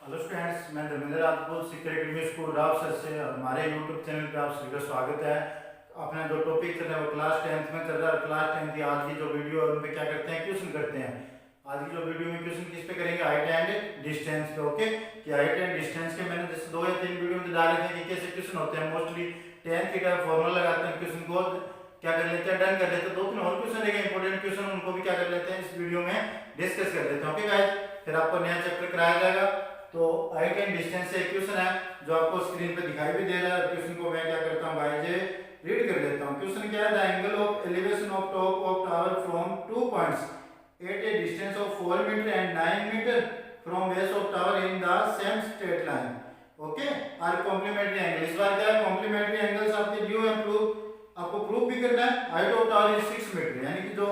Hello students, मैं Dharmendra Rajput secret school Rao sir से हमारे यूट्यूब चैनल पे आप सभी का स्वागत है। अपना जो टॉपिक चल रहा है वो क्लास 10th में चल रहा है। क्लास 10th की आज की जो वीडियो है उनपे क्या करते हैं, क्वेश्चन करते हैं। आज की जो वीडियो में क्वेश्चन किस पे करेंगे, हाइट एंड डिस्टेंस पे। ओके, कि हाइट एंड डिस्टेंस के मैंने जैसे 2 या 3 वीडियो में डाले थे कि कैसे क्वेश्चन होते हैं। मोस्टली 10th की टाइप फॉर्मूला लगाते हैं, क्वेश्चन को क्या कर लेते हैं, डन कर लेते हैं। 2-3 और क्वेश्चन रहेंगे इंपॉर्टेंट क्वेश्चन, उनको भी क्या कर लेते हैं, इस वीडियो में डिस्कस कर लेते हैं। ओके गाइस, फिर आपको नया चैप्टर कराया जाएगा। तो हाइट एंड डिस्टेंस से क्वेश्चन है जो आपको स्क्रीन पे दिखाई भी दे रहा है। क्वेश्चन को मैं क्या करता हूँ भाई जे रीड कर लेता हूँ। क्वेश्चन क्या है, the angle of elevation of top of tower from 2 points at a distance of 4 metre and 9 metre from base of tower in the same straight line okay are complementary angle. इस बार क्या है, complementary angles आपके due and proof आपको proof भी करना है। Height of tower is 6 metre, यानी कि जो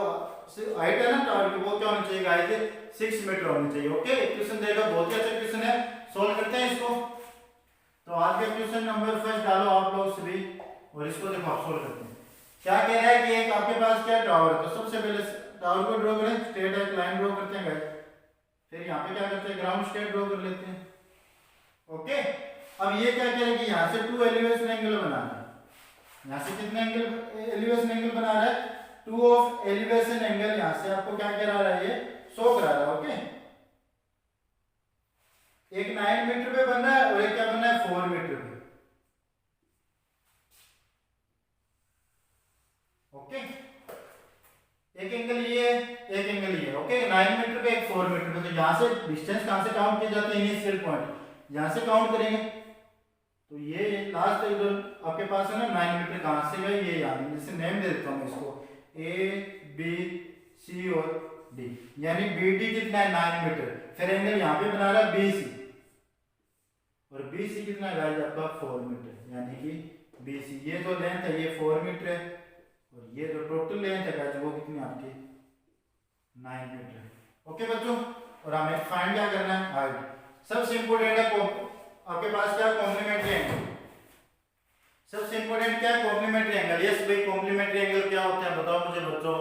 हाइट है ना टावर की वो क्या होनी चाहिए गाइस, 6 मीटर होनी चाहिए। ओके, क्वेश्चन देगा, बहुत ही अच्छा क्वेश्चन है, सॉल्व करते हैं इसको। तो आज का क्वेश्चन नंबर फर्स्ट डालो आप लोग सभी और इसको देखो आप सॉल्व करते हैं। क्या कह रहा है कि एक आपके पास क्या टावर है, तो सबसे पहले टावर को ड्रॉ करें, स्ट्रेट एक लाइन ड्रॉ करते हैं गाइस। फिर यहाँ पे क्या करते हैं, ग्राउंड स्ट्रेट ड्रॉ कर लेते हैं। ओके, अब ये क्या कह रहा है कि यहाँ से 2 एलिवेशन एंगल बनाना है। यहाँ से कितने एंगल एलिवेशन एंगल बना रहा है, 2 ऑफ एलिवेशन एंगल। यहाँ से आपको क्या करा रहा है, ये शो करा रहा है। ओके, एक 9 मीटर पे बन रहा है और एक क्या बन रहा है, 4 मीटर पे। ओके, एक एंगल ये एक एंगल ये। ओके, 9 मीटर पे एक 4 मीटर पे। तो यहाँ से डिस्टेंस कहाँ से काउंट किए जाते हैं, इनिशियल पॉइंट यहाँ से काउंट करेंगे। तो ये लास्ट जो आपके पास है ना 9 मीटर, कहाँ से गए ये याद है। जैसे नेम दे देता हूँ इसको ए बी सी और डी, यानी बी डी कितना है 9 मीटर। फिर एंगल यहाँ पे बना रहा है बी सी और बी सी कितना है आपका 4 मीटर, यानी कि बी सी ये जो लेंथ है ये 4 मीटर है और ये जो टोटल लेंथ है वो कितनी आपकी 9 मीटर। ओके बच्चों, और हमें फाइंड क्या करना है, हाइट। सबसे इंपोर्टेंट है आपके पास क्या, कॉम्प्लीमेंट्री एंगल। सबसे इंपोर्टेंट क्या है, कॉम्प्लीमेंट्री एंगल। यस भाई, कॉम्प्लीमेंट्री एंगल क्या होते हैं बताओ मुझे बच्चों।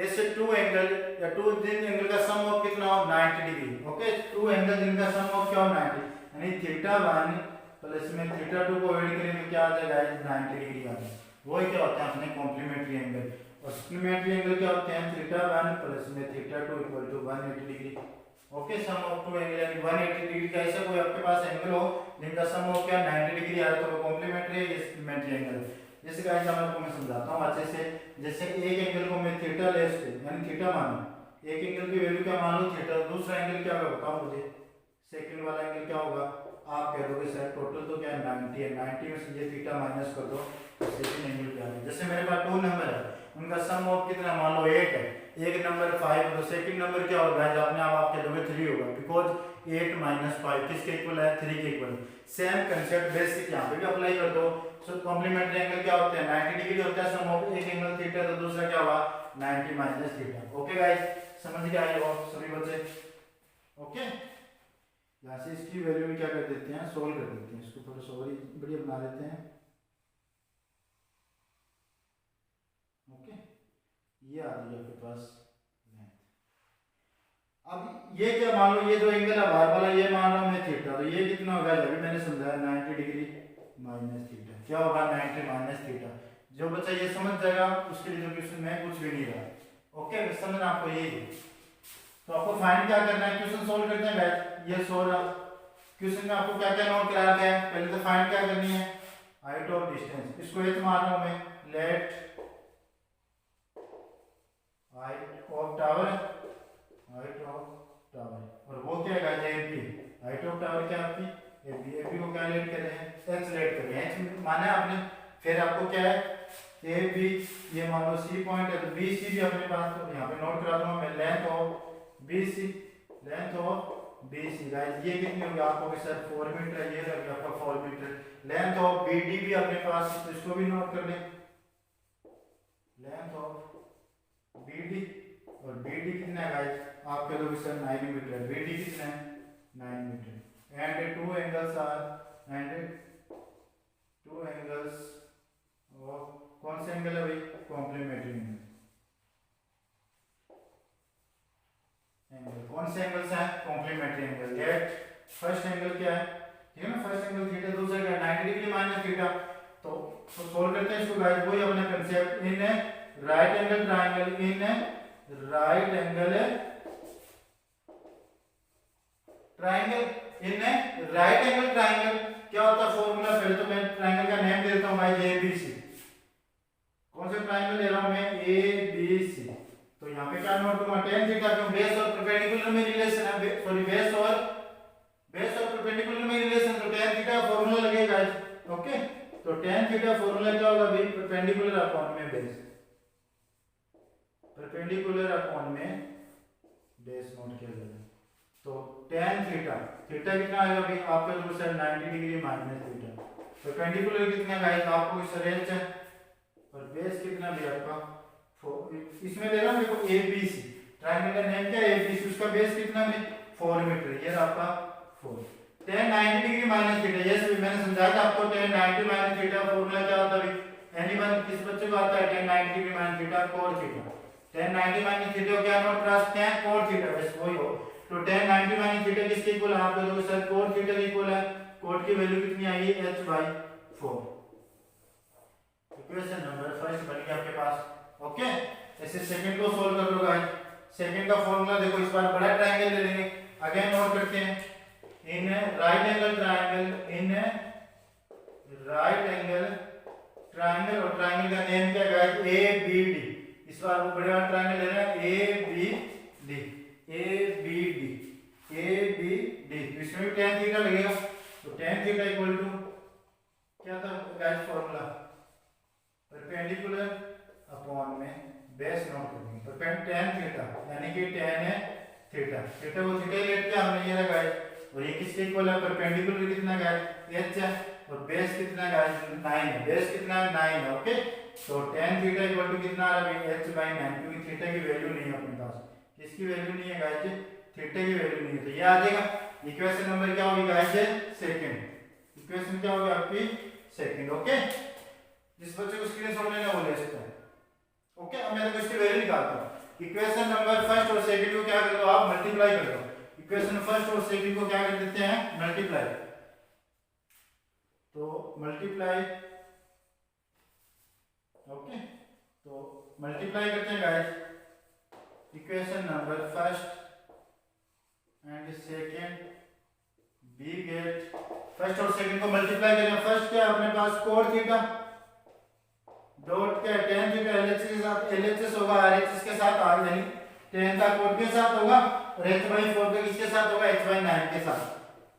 ऐसे 2 एंगल या 2 एंगल का सम ऑफ कितना हो, 90 डिग्री। ओके, 2 एंगल जिनका सम ऑफ क्या हो 90, यानी θ1 प्लस में θ2 को ऐड करें तो क्या आ जाएगा 90 डिग्री आ जाएगा। वही क्या होते हैं अपने कॉम्प्लीमेंट्री एंगल। और सप्लीमेंट्री एंगल क्या होते हैं, θ1 प्लस में θ2 equal to 180 degree. Okay, sum of 2 angle यानी 180 डिग्री का ऐसा कोई आपके पास एंगल हो जिनका सम ऑफ क्या 90 डिग्री आ रहा है तो वो कॉम्प्लीमेंट्री है, ये सप्लीमेंट्री एंगल। जैसे गाइस आपको मैं समझाता हूं अच्छे से। जैसे एक एंगल को मैं थीटा लेस पे यानी थीटा मानूं, एक एंगल की वैल्यू क्या मान लो थीटा, दूसरा एंगल क्या होगा बताओ मुझे, सेकंड वाला एंगल क्या होगा। आप कह दोगे सर टोटल तो क्या 90 है, 90 में से ये थीटा माइनस कर दो तो सेकंड एंगल क्या है। जैसे मेरे पास 2 नंबर है, उनका सम ऑफ कितना मान लो 8 है, एक नंबर 5 तो सेकंड नंबर क्या होगा गाइस, अपने आप कह दोगे 3 होगा, बिकॉज 8 - 5 किसके इक्वल है, 3 के इक्वल। सेम कंसेप्ट बेसिक यहाँ पे भी अप्लाई कर दो। सो कॉम्प्लीमेंट्री एंगल क्या होते हैं 90 डिग्री होता है, सम ऑफ एक एंगल थीटा तो दूसरा क्या होगा 90 माइनस थीटा। ओके गाइस, समझ गए आए हो सभी बच्चे। ओके, यहाँ से इसकी वैल्यू भी क्या कर देते हैं, सोल्व कर देते हैं, इसको थोड़ा सा और बढ़िया बना देते हैं। ओके, ये आ रही है आपके पास लेंथ। अब ये क्या मान लो, ये जो एंगल है बाहर वाला ये मान लो मैं थीटा, तो ये कितना होगा, अभी मैंने समझाया 90 डिग्री माइनस थीटा क्या होगा 90 माइनस थीटा। जो बच्चा ये समझ जाएगा उसके लिए जो क्वेश्चन में कुछ भी नहीं रहा। ओके, समझना आपको यही है। तो आपको फाइंड क्या करना है, क्वेश्चन सोल्व करते हैं गाइस। ये सोल्व क्वेश्चन में आपको क्या क्या नोट कराया गया है, पहले तो फाइंड क्या करनी है, हाइट ऑफ डिस्टेंस। इसको एच मान रहा हूं मैं, let height of tower, height of tower, और वो क्या है एबी, हाइट ऑफ टावर क्या आपकी एबी, एबी को क्या लेट कर रहे हैं, एच लेट कर रहे हैं, एच माना है आपने। फिर आपको क्या है ए बी, ये मान लो सी पॉइंट है तो बी सी भी अपने पास, तो यहाँ पे नोट करा दूंगा मैं, length of B C, length of B C guys ये कितनी होगी आपको कि सर 4 मीटर है, ये रख आपका 4 metre. Length of B D भी अपने पास, तो इसको भी नोट कर लें, लेंथ ऑफ बी डी, और बी डी कितना है गाइस आप कह दोगे सर 9 मीटर, बी डी कितना है 9 metre. And two angles are, and two angles of, कौन से एंगल है भाई, कॉम्प्लीमेंट्री एंगल। एंगल कौन से एंगल्स हैं, complementary angle. Let first angle क्या है, ठीक है ना, फर्स्ट एंगल थीटा, दूसरा क्या 90 डिग्री माइनस थीटा। तो सोल्व करते हैं इसको गाइस, वही अपना concept, in right angle triangle, in right angle triangle, in right angle triangle क्या होता है फॉर्मूला, पहले तो मैं ट्रायंगल का नेम दे देता हूं भाई, एबीसी। कौन सा ट्रायंगल ले रहा हूं मैं, एबीसी। तो यहाँ पे क्या नोट करूंगा, tan थीटा, क्यों बेस और परपेंडिकुलर में रिलेशन है, सॉरी बेस और परपेंडिकुलर में रिलेशन, तो tan थीटा फॉर्मूला लगेगा। ओके, तो tan थीटा फॉर्मूला क्या होगा भाई, परपेंडिकुलर अपॉन में बेस, परपेंडिकुलर अपॉन में बेस नोट किया जाएगा। तो tan थीटा, थीटा कितना आएगा भाई आपका, जो sir 90 degree minus theta, perpendicular कितना गाइस आपको इस रेंज है, और बेस कितना भी आपका, इसमें ले रहा हूं देखो एबीसी, ट्रायंगल का नेम क्या है एबीसी, उसका बेस कितना है 4 मीटर, ये आपका 4। tan 90 degree minus theta, yes मैंने समझाया था आपको, tan 90 माइनस थीटा फॉर्मूला क्या होता है, एनीवन किस बच्चे को आता है, tan 90 degree minus theta cos theta, tan 90 minus theta क्या note cross tan cos theta, बस वही हो। तो tan 90 माइनस थीटा किसके इक्वल है, आप लोगों सर cos थीटा के इक्वल है, cos की वैल्यू कितनी आई है h/4। इक्वेशन नंबर फर्स्ट बन गया आपके पास। ओके, ऐसे सेकंड को सोल्व कर लो गाइस। सेकंड का फॉर्मूला देखो, इस बार बड़ा ट्रायंगल ले लेंगे, अगेन नोट करते हैं, in right angle triangle, in right angle triangle, और ट्रायंगल का नेम क्या है गाइस, एबीडी। इस बार वो बड़े वाला ट्रायंगल ले रहे हैं एबीडी, एबीडी, एबीडी, तो इसमें भी tan थीटा लगेगा। तो tan थीटा इक्वल टू क्या था गाइस फॉर्मूला, परपेंडिकुलर अपॉन में बेस नोट करेंगे, परपेंड tan थीटा यानी कि tan है थीटा, थीटा को थीटा लेट के हमने ये लगाया, और ये किसके इक्वल है, परपेंडिकुलर कितना गाइस h है, और बेस कितना गाइस 9 है, बेस कितना है 9 है। ओके, तो tan थीटा इक्वल टू कितना आ रहा है h/9, क्योंकि थीटा की वैल्यू नहीं है अपने पास, किसकी वैल्यू नहीं है गाइस, थीटा की वैल्यू नहीं है, तो ये आ जाएगा। इक्वेशन नंबर क्या होगी गाइस, सेकंड, इक्वेशन क्या होगी आपकी सेकंड। ओके, जिस बच्चे को स्क्रीनशॉट लेना वो ले सकता है। ओके, अब मैं तो इसकी वैल्यू निकालता हूं, इक्वेशन नंबर फर्स्ट और सेकंड को क्या कर दो आप, मल्टीप्लाई कर दो, इक्वेशन फर्स्ट और सेकंड को क्या कर देते हैं, मल्टीप्लाई। तो मल्टीप्लाई, ओके, तो मल्टीप्लाई करते हैं guys, equation number first and second, we get first और सेकंड को मल्टीप्लाई करें। फर्स्ट क्या अपने पास cos थीटा डॉट क्या tan थीटा LHS के साथ, LHS होगा RHS के साथ, R यानी tan का cos के साथ होगा, और h/4 का किसके साथ होगा, h/9 के साथ,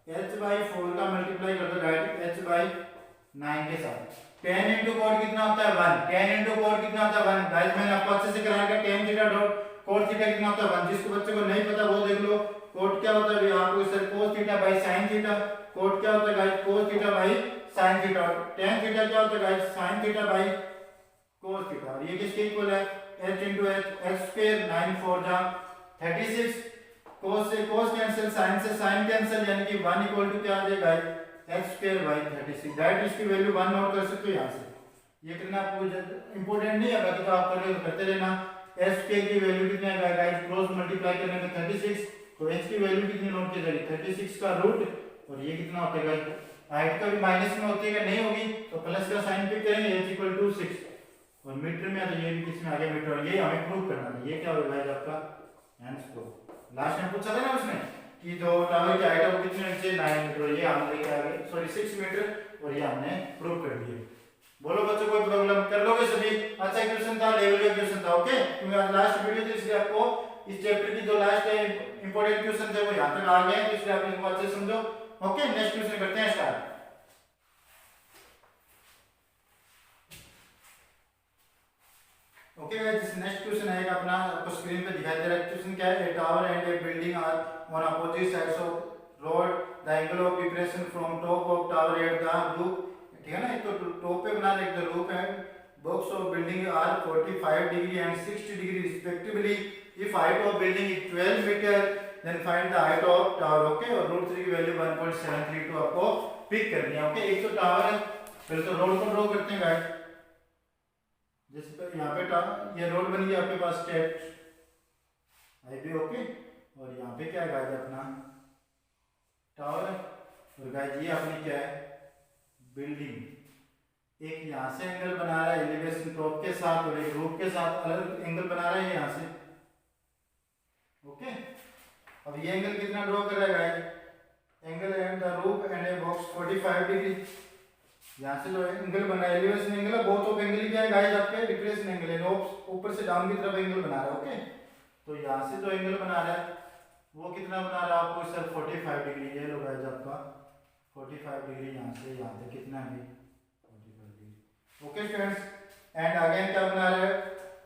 h/4 का मल्टीप्लाई कर दो डायरेक्ट h/9 के साथ। tan into cos कितना होता है 1, tan into cos कितना होता है 1, गाइस मैंने आपको अच्छे से कराया, tan theta dot cos theta कितना होता है 1, जिसको बच्चे को नहीं पता वो देख लो। cos क्या होता है आपको sir, cos theta by sin theta, cos क्या होता है guys, cos theta by sin theta, tan theta क्या होता है guys, sin theta by cos theta, और ये किसके इक्वल है, h into h, h square 9 4 जा 36, cos से cos कैंसिल, sin से sin कैंसिल, यानी कि 1 इक्वल टू क्या आ जाएगा h स्क्वायर बाय 36, डायरेक्ट इसकी वैल्यू 1 नोट कर सकते हो यहां से, ये करना आपको इंपॉर्टेंट नहीं है, बाकी तो आप कर रहे हो करते रहना। h स्क्वायर की वैल्यू कितनी है गाइस, क्रॉस मल्टीप्लाई करने में 36, तो h की वैल्यू कितनी नोट की जाएगी 36 का रूट, और ये कितना होता है गाइस, हाइट का भी माइनस में होती है, नहीं होगी तो प्लस का साइन पिक करेंगे, h इक्वल टू 6, और मीटर में, तो ये भी किसमें आगे मीटर, और ये हमें प्रूव करना है, ये क्या होगा गाइस आपका आंसर। लास्ट में पूछा था ना उसने कि जो टावर की हाइट है वो कितनी होनी चाहिए 9 मीटर, और ये हमने लेके आ गए, सॉरी 6 मीटर, और ये हमने प्रूव कर दिया। बोलो बच्चों कोई प्रॉब्लम, कर लोगे सभी, अच्छा क्वेश्चन था, लेवल का क्वेश्चन था। ओके, क्योंकि आज लास्ट वीडियो थी इसलिए आपको इस चैप्टर की जो लास्ट इंपॉर्टेंट क्वेश्चन थे वो यहां तक आ गए, इसलिए आप इनको अच्छे समझो। ओके, नेक्स्ट क्वेश्चन करते हैं start. Okay guys, next question है अपना, आपको स्क्रीन पे दिखाई दे रहा है। क्वेश्चन क्या है, a tower and a building are on opposite sides of road, the angle of depression from top of tower at the loop, ठीक है ना, एक तो टॉप पे बना एक तो लूप है, box of building are 45 degree and 60 degree respectively, if height of building is 12 metre then find the height of tower. Okay, और रूट 3 की वैल्यू 1.732 आपको पिक करनी है। ओके, एक तो टावर है, पहले तो रोड को ड्रॉ करते हैं गाइस, जैसे तो यहाँ पे ये रोड बन गया आपके पास स्टेट हाईवे। ओके, और यहाँ पे क्या है गाइस अपना टावर, और गाइस ये अपनी क्या है, बिल्डिंग। एक यहाँ से एंगल बना रहा है एलिवेशन टॉप के साथ और एक रूफ के साथ अलग एंगल बना रहा है यहाँ से। ओके, अब ये एंगल कितना ड्रॉ कर रहा है guys, angle and the roof and a box 45 degree. यहाँ से जो एंगल बना है एलिवेशन एंगल है, बोथ ऑफ एंगल क्या है गाइस आपके डिक्रीजेशन एंगल है, ऊपर से डाउन की तरफ एंगल बना रहा है। ओके, तो यहाँ से जो एंगल बना रहा है वो कितना बना रहा है आपको सर 45 डिग्री। ये लो गाइस आपका 45 डिग्री यहाँ से यहाँ तक कितना है 45 degree. Okay friends, and again क्या बना रहा है,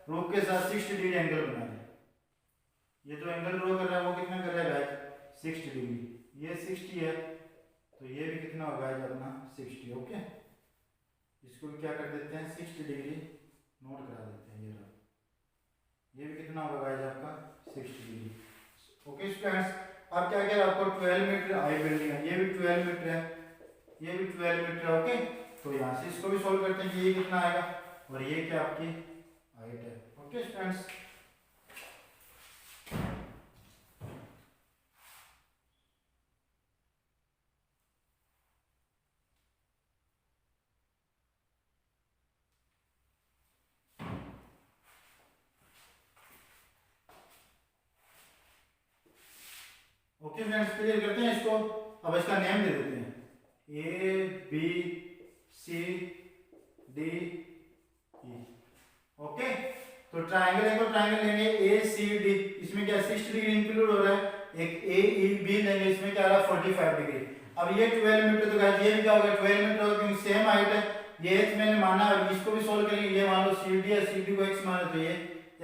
रूफ के साथ 60 डिग्री एंगल बना रहा है। ये जो एंगल ड्रॉ कर रहा है वो कितना कर रहा है गाइस 60 डिग्री। ये 60 है तो ये भी कितना होगा गाइस अपना 60। ओके, इसको भी क्या कर देते हैं 60 डिग्री नोट करा देते हैं। ये भी कितना होगा गाइस आपका 60 डिग्री। ओके स्टूडेंट्स, अब क्या क्या आपको 12 मीटर हाई बिल्डिंग है, ये भी 12 मीटर है, ये भी 12 मीटर है। ओके, तो यहाँ से इसको भी सोल्व करते हैं कि ये कितना आएगा और ये क्या आपकी हाइट है। Okay students, okay friends clear करते हैं इसको। अब इसका नेम दे देते हैं A B C D E. Okay, तो ट्रायंगल है तो ट्रायंगल लेंगे ए सी डी, इसमें क्या 60 डिग्री इंक्लूड हो रहा है। एक ए ई बी लेंगे, इसमें क्या आ रहा है 45 डिग्री। अब ये 12 मीटर तो गाइस ये भी क्या होगा 12 मीटर होगा क्योंकि सेम हाइट है। ये x मैंने माना और इसको भी सोल्व करेंगे। ये मान लो सी डी है, सी डी को x माना तो ये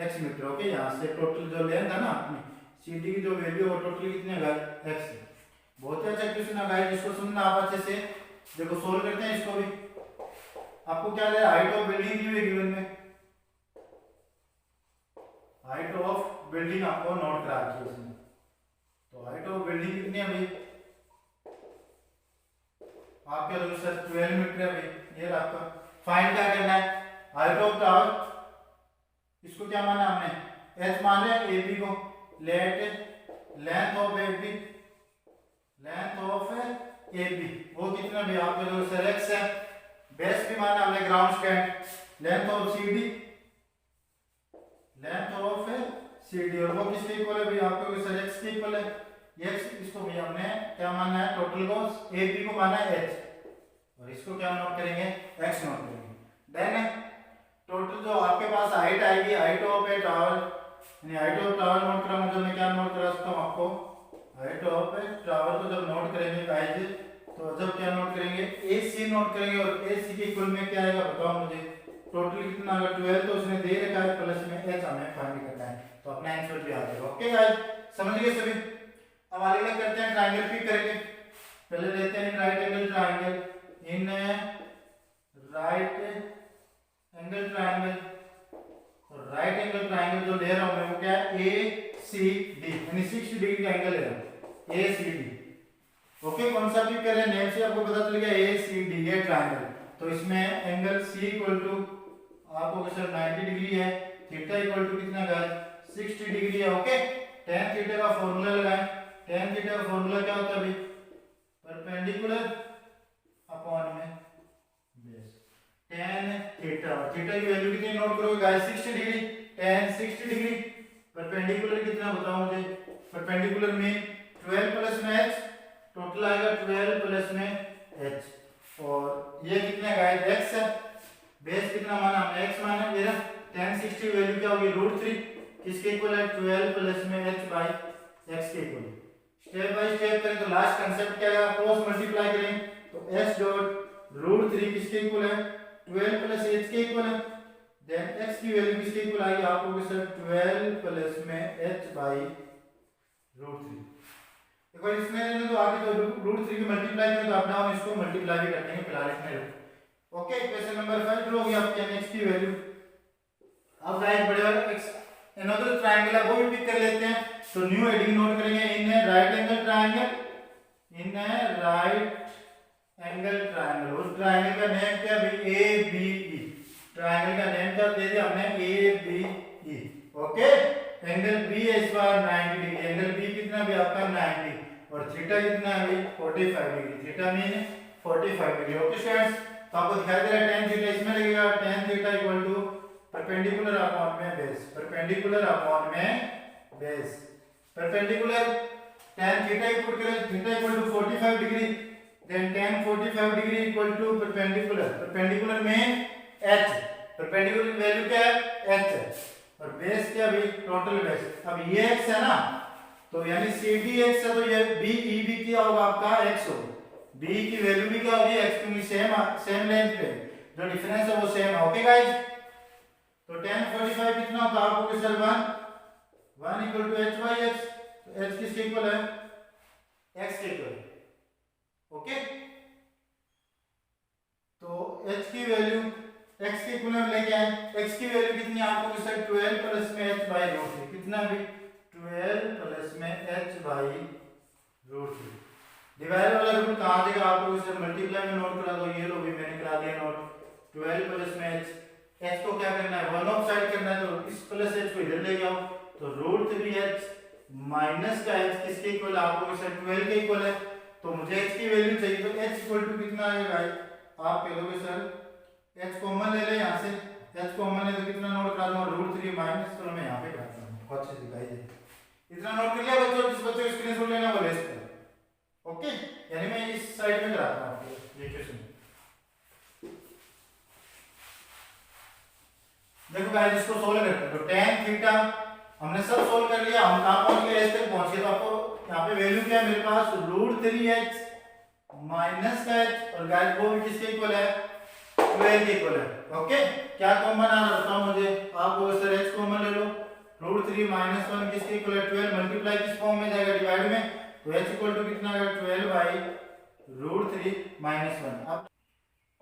x मीटर। ओके, यहाँ से टोटल जो लेंथ है ना अपनी CD की जो वैल्यू है टोटली कितनी है x है। बहुत ही अच्छा क्वेश्चन है गाइस, इसको सुनना आप अच्छे से। देखो सोल्व करते हैं इसको भी। आपको क्या है हाइट ऑफ बिल्डिंग दी हुई है गिवन में, हाइट ऑफ बिल्डिंग आपको नोट करा रखी है इसमें। तो हाइट ऑफ बिल्डिंग कितनी है भाई आपके लोग सर 12 मीटर है भाई। ये आपका फाइंड क्या करना है, हाइट ऑफ टावर, इसको क्या माना हमने h मान रहे हैं AB को, late length of AB, length of AB वो कितना भी आपके जो सर x है। बेस भी माना हमने ground stand, length of CD, length of CD और वो किसके इक्वल है भाई आपके सर x के इक्वल है। x इसको भी हमने क्या माना है टोटल को, AB को माना है h और इसको क्या नोट करेंगे x नोट करेंगे। देन टोटल जो आपके पास हाइट आएगी, हाइट ऑफ ए टावर, यानी हाइट ऑफ टावर नोट कराना, जो मैं क्या नोट करा सकता हूँ आपको, हाइट ऑफ टावर को जब नोट करेंगे गाइस तो जब क्या नोट करेंगे AC नोट करेंगे और AC के इक्वल में क्या आएगा बताओ मुझे, टोटल कितना आएगा 12। तो उसने दे रखा है प्लस में h हमें फाइंड करना है, तो अपना आंसर भी आ जाएगा। ओके गाइस, समझ गए सभी। अब आगे करते हैं ट्रायंगल पिक करेंगे। पहले लेते हैं right angle triangle, in right angle triangle, और राइट एंगल ट्रायंगल जो ले रहा हूं मैं वो क्या है ACD, यानी 60 डिग्री का एंगल ले रहा हूं ACD। ओके, कौन सा पिक कर रहे हैं नेम से आपको पता चल गया ACD ये ट्रायंगल। तो इसमें एंगल C इक्वल टू आपको सर 90 डिग्री है, थीटा इक्वल टू कितना गाइस 60 डिग्री है। ओके, tan थीटा का फार्मूला लगाएं। tan थीटा का फार्मूला क्या होता है भाई, परपेंडिकुलर अपॉन में बेस। tan थीटा, थीटा की वैल्यू कितनी नोट करोगे guys 60 degree, tan 60 degree, perpendicular कितना बताओ मुझे, परपेंडिकुलर में 12 प्लस में h, टोटल आएगा 12 प्लस में h, और ये कितना गाइस x है, बेस कितना माना हमने x माना, मेरा tan 60 वैल्यू क्या होगी √3, किसके इक्वल है 12 प्लस में h बाय x के इक्वल। स्टेप बाय स्टेप करें तो लास्ट कांसेप्ट क्या है, क्रॉस मल्टीप्लाई करें तो h डॉट √3 किसके इक्वल है 12 प्लस h के इक्वल है। देन x की वैल्यू किसके इक्वल आएगी आपको सर 12 प्लस में h बाय √3। देखो इसमें तो आगे तो √3 की मल्टीप्लाई करें तो अपना हम इसको मल्टीप्लाई भी कर देंगे फिलहाल इसमें। ओके, क्वेश्चन नंबर 5 हो गया आपके x की वैल्यू। अब गाइस बड़े वाला x अनदर ट्रायंगल है वो भी पिक कर लेते हैं। तो न्यू हेडिंग नोट करेंगे in right angle triangle, in right angle triangle. उस ट्रायंगल का नेम क्या है ABE, ट्रायंगल का नेम क्या दे दिया हमने ABE। ओके, एंगल B है इस बार 90 डिग्री, एंगल B कितना भी आपका 90, और थीटा कितना है भाई 45 degree, theta mean 45 degree. Okay students, तो आपको दिखाई दे रहा है tan थीटा इसमें लगेगा, tan theta equal to perpendicular upon में बेस, परपेंडिकुलर अपॉन में base, perpendicular tan theta equal करें theta equal to 45 degree, then tan 45 degree equal to perpendicular, perpendicular में h, परपेंडिकुलर की वैल्यू क्या है h है, और बेस क्या भाई टोटल बेस। अब ये x है ना, तो यानी CD x है, तो ये BE भी क्या होगा आपका x होगा, B की वैल्यू भी क्या होगी x, क्योंकि सेम लेंथ पे जो डिफरेंस है वो सेम है। ओके गाइस, तो tan 45 कितना होता है आपको sir 1 equal to h by x, तो h किसके इक्वल है x के इक्वल। ओके, तो h की वैल्यू x के इक्वल लेके आए, x की वैल्यू कितनी आपको सर 12 प्लस में h बाई रूट 3, कितना भी 12 प्लस में h बाई रूट 3। डिवाइड वाला रूट कहां देगा आपको इसे मल्टीप्लाई में नोट करा दो, ये लो भी मैंने करा दिया नोट, 12 प्लस में h को क्या करना है वन ऑफ साइड करना है, तो इस प्लस h को इधर ले जाओ, तो रूट 3h माइनस का h किसके इक्वल आपको इसे 12 के इक्वल है, तो मुझे h की वैल्यू चाहिए, तो h इक्वल टू कितना आएगा आप कह दोगे सर h कॉमन ले ले, यहां से h कॉमन है तो कितना नोट करा दूंगा रूट 3 माइनस, तो मैं यहां पे करता हूं बहुत अच्छे दिखाई दे, इतना नोट कर लिया बच्चों, जिस बच्चों को स्क्रीनशॉट लेना वो ले सकते हैं। ओके, यानी मैं इस साइड में कराता हूं आपको ये क्वेश्चन। देखो गाइस इसको सोल्व करते हैं, तो tan थीटा हमने सब सोल्व कर लिया, हम कहां पहुंच गए, s तक पहुंच गए, तो आपको यहां पे वैल्यू क्या है मेरे पास रूट 3h माइनस का h, और गाइस वो भी किसके इक्वल है 12 के इक्वल है। ओके, क्या कॉमन आ रहा है बताओ मुझे, आप बोलो सर h कॉमन ले लो, रूट 3 माइनस 1 किसके इक्वल है 12, मल्टीप्लाई किस फॉर्म में जाएगा डिवाइड में, तो h इक्वल टू कितना आएगा 12 बाई रूट 3 माइनस 1। अब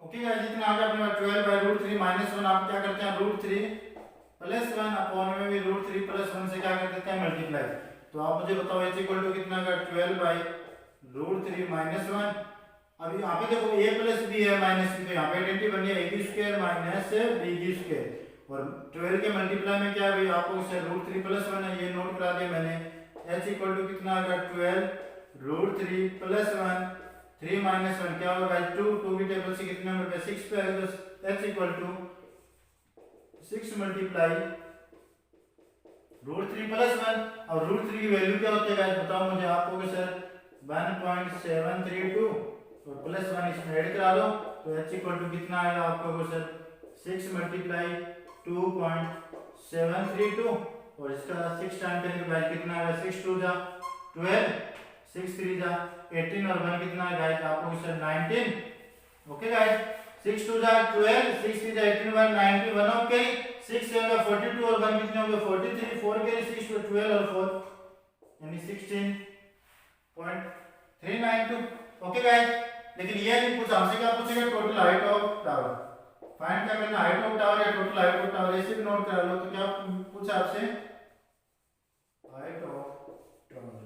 ओके गाइस जितना आ गया अपने पास 12 बाई रूट 3 माइनस 1, आप क्या करते हैं रूट 3 प्लस 1 अपॉन में भी रूट 3 प्लस 1 से क्या कर देते हैं मल्टीप्लाई, तो आप मुझे बताओ h इक्वल टू कितना आएगा 12 बाई रूट 3 माइनस 1। अब यहाँ पे देखो a प्लस b है माइनस b, तो यहाँ पे आइडेंटिटी बनी है a की स्क्वायर माइनस b की स्क्वायर, और 12 के मल्टीप्लाई में क्या है भाई आपको से रूट 3 प्लस 1 है, ये नोट करा दिया मैंने, h इक्वल टू कितना आएगा 12 रूट 3 प्लस 1, 3 माइनस 1 क्या होगा 2, 2 की टेबल से कितने नंबर पे 6 पे आएगा, तो h equal to 6 multiply root 3 plus 1, और रूट 3 की वैल्यू क्या होती है गाइस बताओ मुझे, आपको सर 1.732 और प्लस 1 इसमें ऐड करा दो, तो h इक्वल टू कितना आएगा आपको सर 6 मल्टीप्लाई 2.732, और इसका 6 टाइम करेंगे तो गाइस कितना आएगा 6 2 जा 12, 6 3 जा 18, और 1 कितना है गाइस आपको सर 19। ओके गाइस 6 2 जा 12, 6 3 जा 18, 1 90, 1 ऑफ कैरी 6 7 जा 42, और 1 कितना हो गया 43, 4 कैरी 6 2 12 और 4 यानी 16.392। ओके गाइस, लेकिन ये नहीं पूछा हमसे, क्या पूछेगा total height of tower, find क्या करना हाइट ऑफ टावर या टोटल हाइट ऑफ टावर, ऐसे भी नोट करा लो, तो क्या पूछा आपसे हाइट ऑफ टावर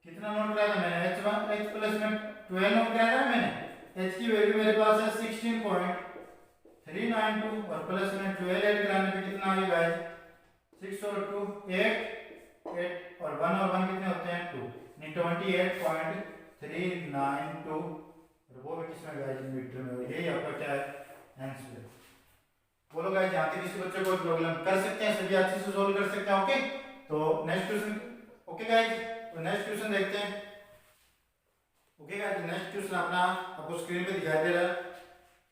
कितना नोट कराया था मैंने, h1 h प्लस में 12 नोट कराया था मैंने, h की वैल्यू मेरे पास है 16.392, और प्लस में 12 ऐड कराने पे कितना आ गया गाइस 6 और 2 8 8, और 1 और 1 कितने होते हैं 2, यानी 28.392, और वो भी किसमें गाइस मीटर में, यही आपका क्या है आंसर। बोलो गाइस यहाँ तक किसी बच्चे को प्रॉब्लम कर सकते हैं, सभी अच्छे से सॉल्व कर सकते हैं। ओके, तो नेक्स्ट क्वेश्चन। ओके गाइस, तो नेक्स्ट क्वेश्चन देखते हैं। ओके गाइस, नेक्स्ट क्वेश्चन अपना आपको स्क्रीन पे दिखाई दे रहा है,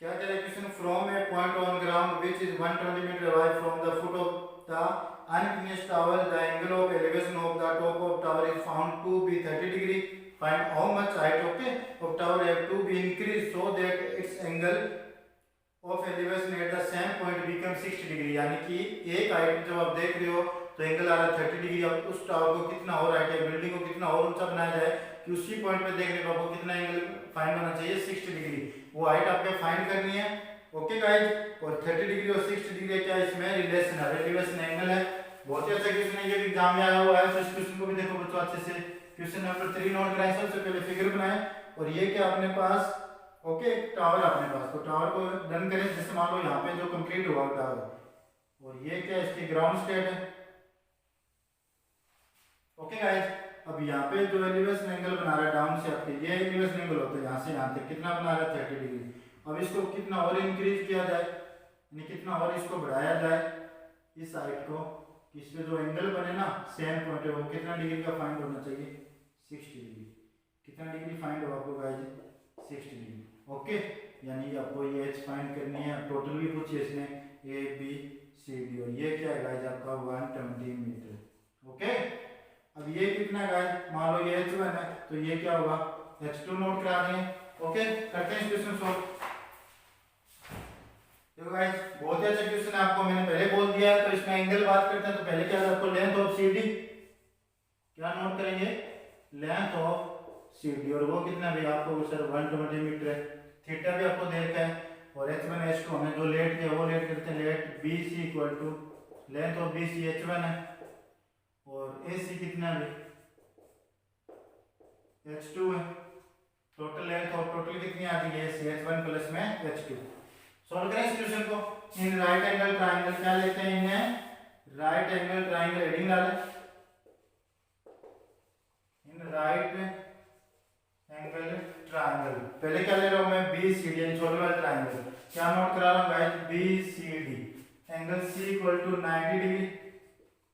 क्या कह रहा है question, from a point on ground which is 120 metre away from the foot of the unfinished tower, the angle of elevation of the top of tower is found to be 30 degree. Find how much height of tower have to be increased so that its angle of elevation at the same point become 60 degree। यानी कि एक height जब आप देख रहे हो तो angle आ रहा है 30 डिग्री, अब उस टावर को कितना और हाइट है, बिल्डिंग को कितना और ऊंचा बनाया जाए कि उसी पॉइंट पे देखने को आपको कितना एंगल फाइंड होना चाहिए 60 डिग्री, वो हाइट आपको फाइंड करनी है। ओके गाइस, और 30 डिग्री और 60 डिग्री क्या इसमें रिलेशन है, रिलेशन एंगल है। बहुत ही अच्छा क्वेश्चन है, ये एग्जाम में आया हुआ है, तो इस क्वेश्चन को भी देखो बच्चों अच्छे से। क्वेश्चन नंबर 3 नोट कराएं, सबसे पहले फिगर बनाएं, और ये क्या अपने पास ओके टावर अपने पास, तो टावर को डन करें, जैसे मान लो यहाँ पे जो कंप्लीट हुआ टावर, और ये क्या इसकी ग्राउंड स्टेट है। ओके गाइस, अब यहाँ पे जो एलिवेशन एंगल बना रहा है डाउन से आपके, ये एलिवेशन एंगल होता है यहाँ से यहाँ तक कितना बना रहा है 30 डिग्री। अब इसको कितना और इंक्रीज किया जाए, यानी कितना और इसको बढ़ाया जाए इस साइड को, इस पे जो एंगल बने ना सेम पॉइंट है वो कितना डिग्री का फाइंड होना चाहिए 60 डिग्री। कितना डिग्री फाइंड हो आपको गाइस 60 डिग्री। ओके, यानी आपको ये एच फाइंड करनी है। टोटल भी पूछिए इसमें ए बी सी डी, और ये क्या है गाइस आपका 120 मीटर। ओके, अब ये कितना गाइस, मान लो ये h1 है तो ये क्या होगा h2 नोट करा देंगे। ओके, करते हैं क्वेश्चन सॉल्व। देखो गाइस बहुत ही अच्छा क्वेश्चन है, आपको मैंने पहले बोल दिया है। तो इसमें एंगल बात करते हैं तो पहले क्या है आपको लेंथ ऑफ CD क्या नोट करेंगे, लेंथ ऑफ CD, और वो कितना भी आपको सर 120 मीटर है। थीटा भी आपको दे रखा है, और h1 h2 हमें जो लेट किया वो लेट करते हैं। Let BC equal to length of BC h1 है, और AC कितना भी h2 है। टोटल लेंथ और टोटल कितनी आ रही है h1 प्लस में h2। सॉल्व करें इस क्वेश्चन को। इन राइट एंगल ट्रायंगल क्या लेते हैं, इन्हें राइट एंगल ट्रायंगल हेडिंग डालें। इन राइट एंगल ट्रायंगल पहले क्या ले रहा हूं मैं BCD यानी छोटे वाले ट्रायंगल, क्या नोट करा रहा हूं guys BCD angle C equal to 90 degree,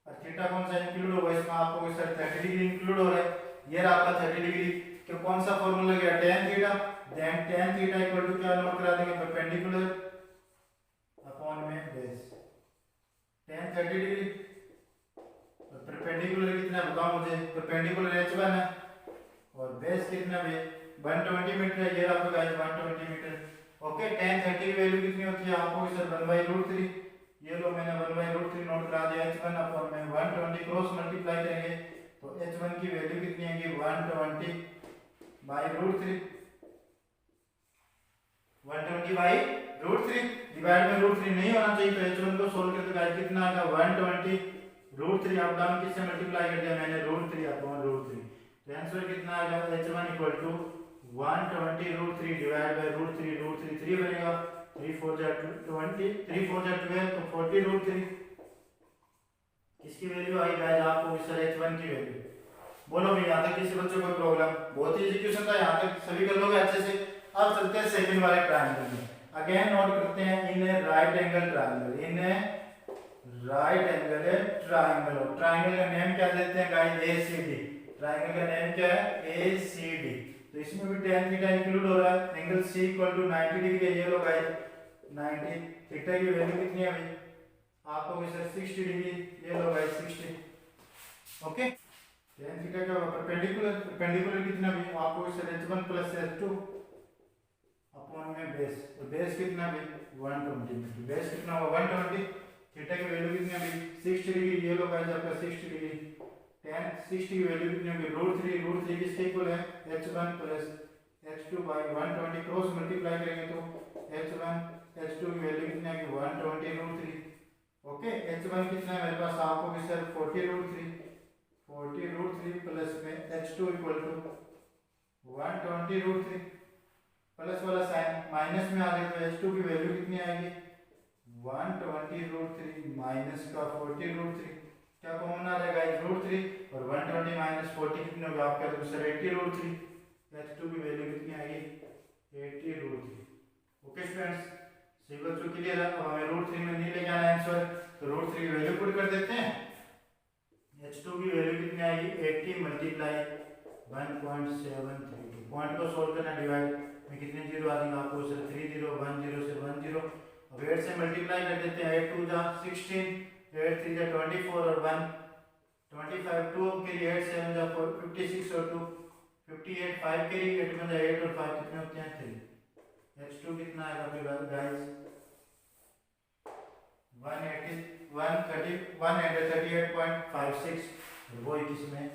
और थीटा कौन सा इंक्लूड होगा इसमें, आपको सर 30 डिग्री इंक्लूड हो रहा है। ये रहा आपका 30 डिग्री, तो कौन सा फार्मूला गया tan theta, then tan theta equal to क्या नोट करा देंगे परपेंडिकुलर अपॉन में बेस। tan 30 डिग्री और परपेंडिकुलर कितना बताओ मुझे, परपेंडिकुलर h1 है और बेस कितना भी 120 मीटर है। ये आपका गाइस 120 मीटर। ओके, tan 30 की वैल्यू कितनी होती है आपको सर 1/√3, ये लो मैंने 1/√3 नोट करा दिया। h1 अपॉन में 120 क्रॉस मल्टीप्लाई करेंगे तो h1 की वैल्यू कितनी आएगी 120/√3, 120/√3 डिवाइड में √3 नहीं होना चाहिए। तो h1 को सोल्व करते गाइस कितना आएगा 120/√3, अप डाउन किससे मल्टीप्लाई कर दिया मैंने √3/√3, तो आंसर कितना आएगा h1 equal to 120/√3 divide by √3, 3 बनेगा, 3 4 जा 20, 3 4 जा 12, तो 40/√3। किसकी वैल्यू आई गाइस आपको सर h1 की वैल्यू। बोलो भी यहाँ तक किसी बच्चे को प्रॉब्लम, बहुत ही एग्जीक्यूशन था, यहाँ तक सभी कर लोगे अच्छे से। अब चलते हैं सेकंड वाले ट्रायंगल में। अगेन नोट करते हैं in right angle triangle, in right angle triangle, और ट्रायंगल का नेम क्या देते हैं गाइस ACD। ट्रायंगल का नेम क्या है ACD। तो इसमें भी tan थीटा इंक्लूड हो रहा है। Angle C equal to 90 degree है, ये लो गाइस 90, थीटा की वैल्यू कितनी है अभी आपको सर 60 डिग्री, ये लो गाइस 60। ओके, tan थीटा का परपेंडिकुलर, परपेंडिकुलर कितना भी आपको sir h1 plus h2 upon में बेस, तो बेस कितना भी 120 मीटर, बेस कितना होगा 120, थीटा की वैल्यू कितनी है 60 डिग्री, ये लो गाइस आपका 60 डिग्री। tan 60 की वैल्यू कितनी होगी √3 किसके इक्वल है h1 plus h2 bye 120 cross multiply करेंगे तो h1 h2 की वैल्यू कितनी आएगी 120/√3। ओके, h1 कितना है मेरे पास आपको भी सर 40/√3 प्लस में h2 इक्वल टू 120/√3, प्लस वाला साइन माइनस में आ गया तो h2 की वैल्यू कितनी आएगी 120/√3 माइनस का 40/√3, क्या कॉमन आ जाएगा √3, और 120 माइनस 40 कितने होगा आपका तो सर 80/√3, h2 की वैल्यू कितनी आएगी 80/√3। ओके स्टूडेंट्स, सही बच्चों क्लियर है। अब हमें √3 में नहीं लेके आना आंसर, तो √3 की वैल्यू पुट कर देते हैं। h2 की वैल्यू कितनी आएगी 80 मल्टीप्लाई 1.732, पॉइंट को सोल्व करना, डिवाइड में कितने जीरो आ जाएंगे आपको सर 3 0 1 0 से 1 0, अब 8 से मल्टीप्लाई कर देते हैं, 8 2 जा 16, 8 3 जा 24 और 1 25, 2 के लिए 8 7 जा 56 और 2 58, 5 के लिए 8 में 8 और 5 कितने होते हैं 3। h2 कितना आएगा फिर गाइस 138.56, वो किसमें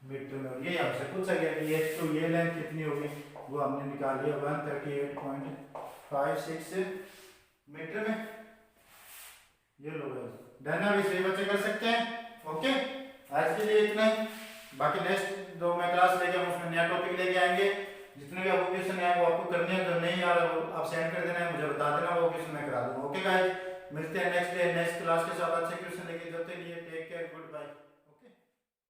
मीटर में, ये हमसे पूछा गया कि h2 ये लेंथ कितनी होगी, वो हमने निकाल लिया 138.56 मीटर में। ये लो गाइस डन है, इसे बच्चे कर सकते हैं। ओके, आज के लिए इतना ही, बाकी नेक्स्ट जो मैं क्लास लेके आऊँ उसमें नया टॉपिक लेके आएंगे। जितने भी आपको क्वेश्चन है वो आपको करने हैं, जो नहीं आ रहा वो आप सेंड कर देना है, मुझे बता देना, वो क्वेश्चन मैं करा दूंगा। ओके गाइस, मिलते हैं नेक्स्ट डे नेक्स्ट क्लास के साथ अच्छे क्वेश्चन लेके। जब तक ये टेक केयर, गुड